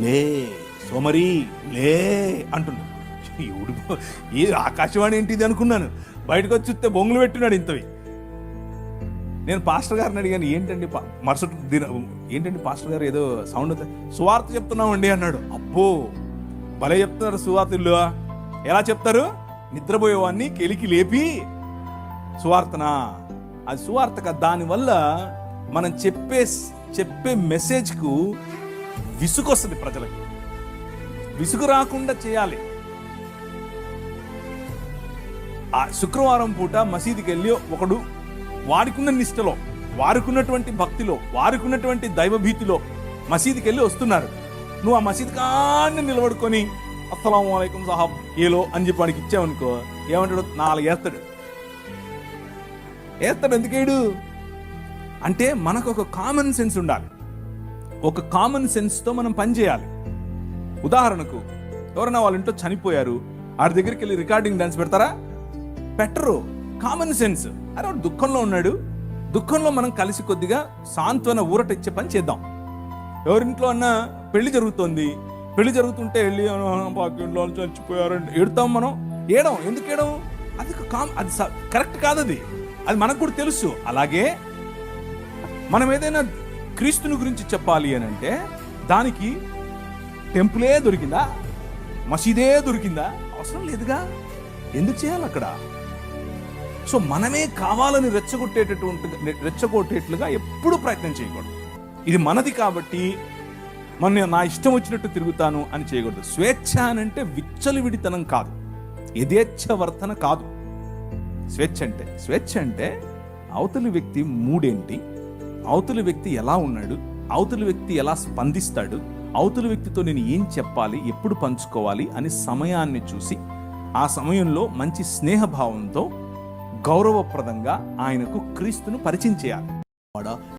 లే సోమరి లే అంటున్నాడు. ఏ ఆకాశవాణి ఏంటిది అనుకున్నాను. బయటకు వచ్చి చూస్తే బొంగులు పెట్టినాడు ఇంతవి. నేను పాస్టర్ గారిని అడిగాను, ఏంటండి మరుసటి ఏంటండి పాస్టర్ గారు ఏదో సౌండ్ సువార్త చెప్తున్నామండి అన్నాడు. అబ్బో భలే చెప్తున్నారు సువార్తలు. ఎలా చెప్తారు? నిద్రపోయేవాడిని కెలికి లేపి సువార్తనా? అది సువార్త కదా. దానివల్ల మనం చెప్పే మెసేజ్కు విసుగు వస్తుంది. ప్రజలకు విసుగు రాకుండా చేయాలి. ఆ శుక్రవారం పూట మసీదుకి వెళ్ళి ఒకడు వాడికున్న నిష్టలో, వారికున్నటువంటి భక్తిలో, వారికున్నటువంటి దైవభీతిలో మసీదుకి వెళ్ళి వస్తున్నారు. నువ్వు ఆ మసీదు కాన్ని నిలబడుకొని అస్సలాము అలైకుం సాహబ్ ఏలో అని చెప్పి వాడికి ఇచ్చావనుకో, ఏమంటాడు? 4 వేస్తాడు. ఎందుకేడు అంటే మనకు ఒక కామన్ సెన్స్ ఉండాలి. ఒక కామన్ సెన్స్తో మనం పనిచేయాలి. ఉదాహరణకు ఎవరైనా వాళ్ళ ఇంట్లో చనిపోయారు, వాడి దగ్గరికి వెళ్ళి రికార్డింగ్ డాన్స్ పెడతారా? పెట్టరు. Common sense. అరే వాడు దుఃఖంలో ఉన్నాడు, దుఃఖంలో మనం కలిసి కొద్దిగా సాంత్వన ఊరట ఇచ్చే పని చేద్దాం. ఎవరింట్లో అన్నా పెళ్లి జరుగుతోంది, పెళ్లి జరుగుతుంటే వెళ్ళి ఇంట్లో చచ్చిపోయారండి ఏడుతాం. మనం ఎందుకు ఏడం? అది కరెక్ట్ కాదు. అది మనకు కూడా తెలుసు. అలాగే మనం ఏదైనా క్రీస్తుని గురించి చెప్పాలి అని అంటే దానికి టెంపులే దొరికిందా, మసీదే దొరికిందా? అవసరం లేదుగా. ఎందుకు చేయాలి అక్కడ? సో మనమే కావాలని రెచ్చగొట్టేట్లుగా ఎప్పుడూ ప్రయత్నం చేయకూడదు. ఇది మనది కాబట్టి నా ఇష్టం వచ్చినట్టు తిరుగుతాను అని చేయకూడదు. స్వేచ్ఛ అనంటే విచ్చలవిడితనం కాదు, యథేచ్ఛవర్తన కాదు. స్వేచ్ఛ అంటే అవతలి వ్యక్తి మూడేంటి, అవతలి వ్యక్తి ఎలా ఉన్నాడు, అవతలి వ్యక్తి ఎలా స్పందిస్తాడు, అవతలి వ్యక్తితో నేను ఏం చెప్పాలి, ఎప్పుడు పంచుకోవాలి అని సమయాన్ని చూసి ఆ సమయంలో మంచి స్నేహభావంతో గౌరవప్రదంగా ఆయనకు క్రీస్తును పరిచయం చేయాలి.